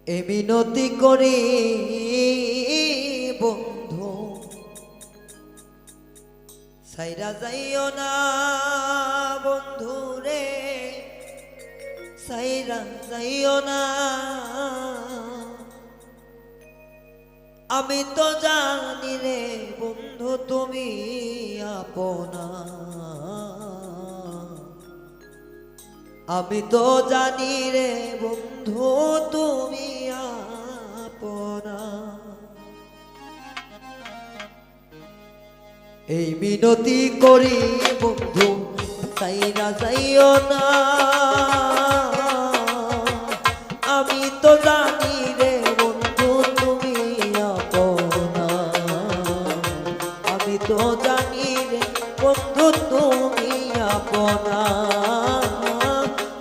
এ মিনতি করি বন্ধু সাইরা যাইও না বন্ধু রে, সাইরা যাইও না। আমি তো জানি রে বন্ধু তুমি আপনা, আমি তো জানি রে বন্ধু তুমি আপনা। এই মিনতি করি বন্ধু সাইরা যাইও না। আমি তো জানি রে বন্ধু তুমি আপনা, আমি তো জানি রে বন্ধু তুমি আপনা,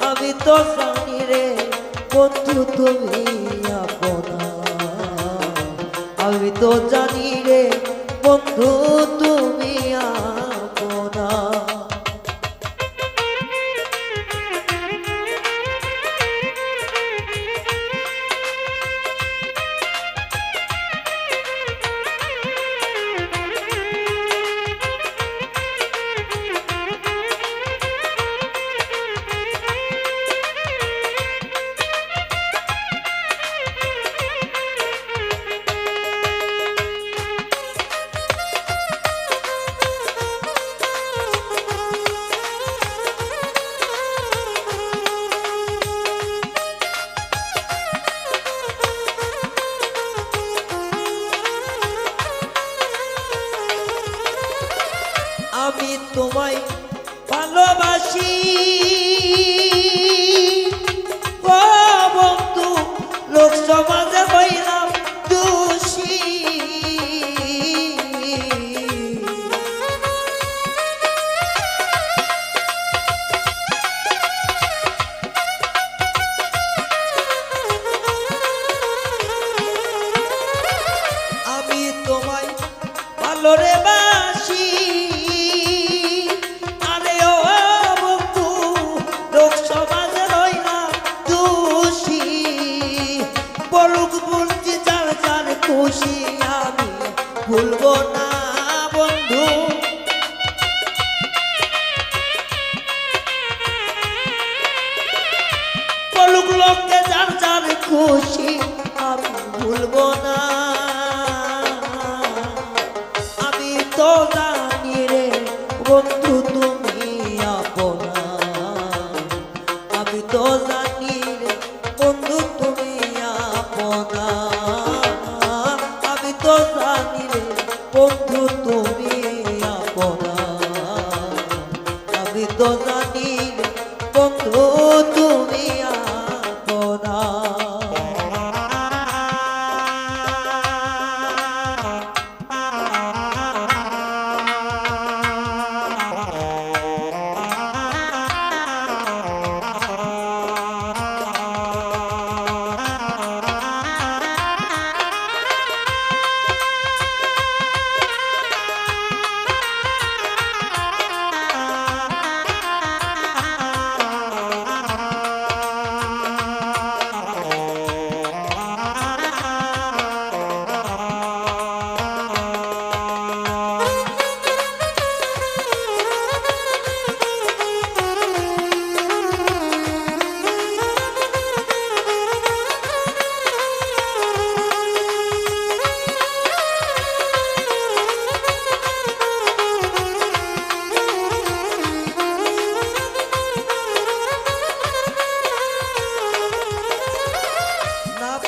আমি তো জানি রে বন্ধু তুমি আপনা, আমি তো জানি রে বন্ধু তুমি আপনা। আমি তোমায় ভালোবাসি ও বন্ধু, লোক সমাজে হইলাম দোষী। আমি তোমায় ভালো রে বাসি, খুশি আমি ভুলবো না বন্ধু। বলুক লোককে যার যার খুশি আমি ভুলবো না। আমি তো জানি রে বন্ধু তুমি আপনা, আমি তো জানি রে বন্ধু তুমি আপনা, আমি তো জানি রে বন্ধু তুমি আপনা, আমি তো জানি রে বন্ধু তুমি আপনা।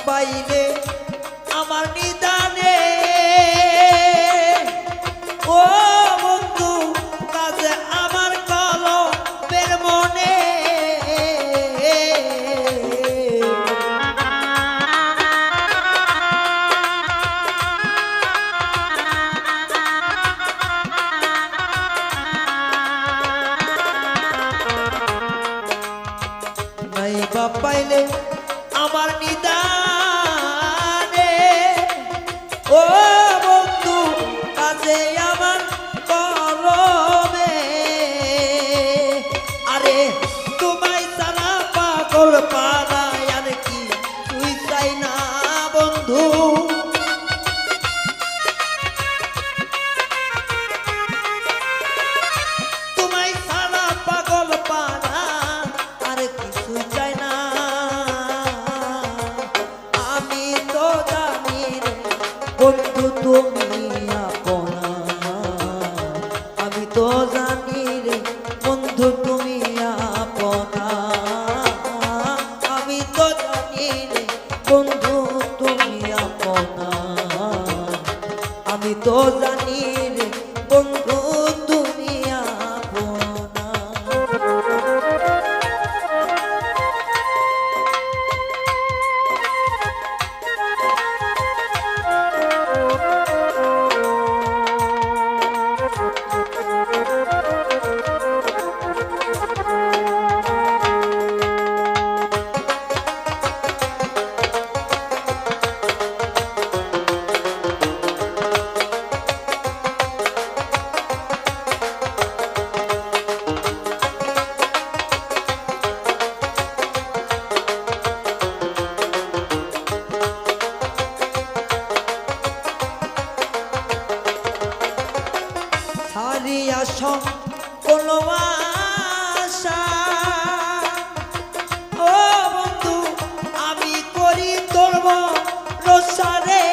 পাইলে আমার নিদানে ও বন্ধু কাজে আমার কলমের মনে, নাই বা পাইলে আমার নিদানে বন্ধু তুমি আপনা, আমি তো জানি রে বন্ধু তুমি আপনা, আমি তো জানি রে বন্ধু তুমি আপনা, আমি তো জানি রে বন্ধু তুমি আপনা। হারিয়া সকল আশা, ও বন্ধু আমি করি তোর ভরসা রে,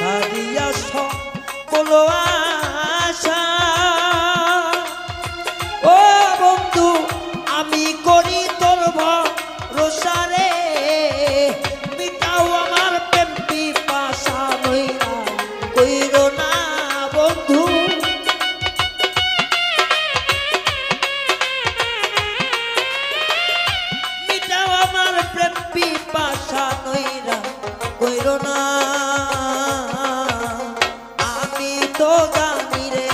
হারিয়া সকল আশা, ও বন্ধু আমি করি তোর ভরসা রে, মিটাও আমার প্রেম পিপাসা নইরা কইরো না বন্ধু, মিটাও আমার প্রেম পিপাসা নইরা কইরো না, আমি তো জানি রে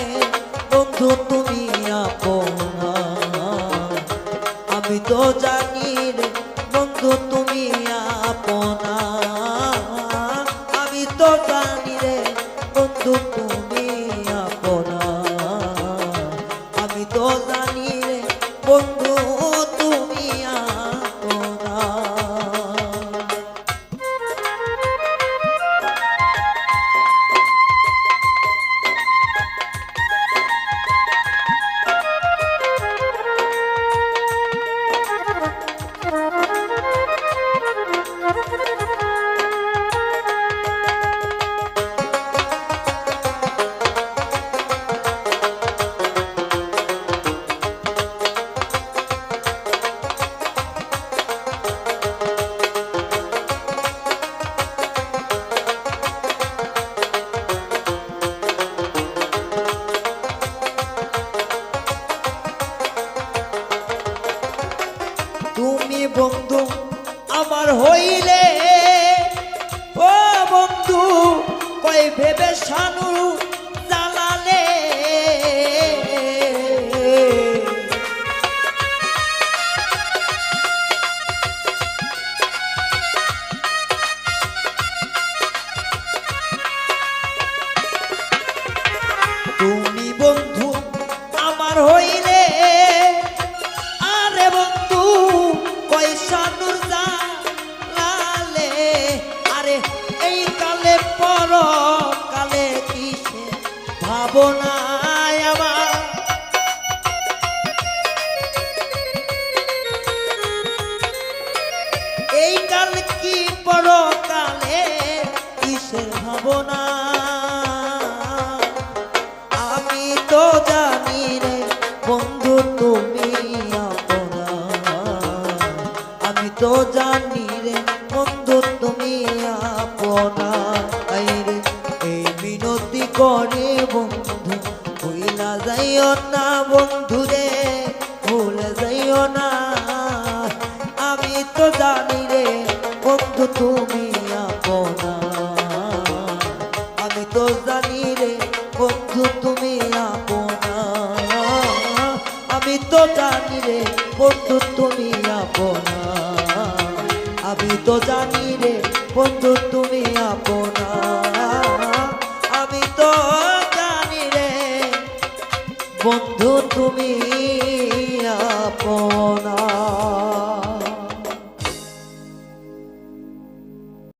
বন্ধু তুমি আপনা, আমি তো জানি রে বন্ধু তুমি আপনা, আমি তো জানি রে বন্ধু তুমি আপনা, আমি তো জানি রে বন্ধু তুমি আপনা। তুমি বন্ধু আমার হইলে, ও বন্ধু কই ভেবে শানু জ্বালালে, তুমি বন্ধু আমার হইলে, আরে বন্ধু পয়সা নুর জালালে, আরে এই কালে পর কালে কিসে ভাবনা আমার, এই কাল কি পর কালে কিসের ভাবনা, আমি তো জানি রে বন্ধু তুমি আপনা, আমি তো জানি রে বন্ধু তুমি আপনা, রে এই মিনতি করে বন্ধু ভুলা যাইও না বন্ধু রে, ভুলে যাইও না, আমি তো জানি রে বন্ধু তুমি আপনা, আমি তো জানি রে বন্ধু তুমি আপনা, আমি তো জানি রে বন্ধু তুমি আপনা, আমি তো জানি রে বন্ধু তুমি আপনা, আমি তো জানি রে বন্ধু তুমি আপনা।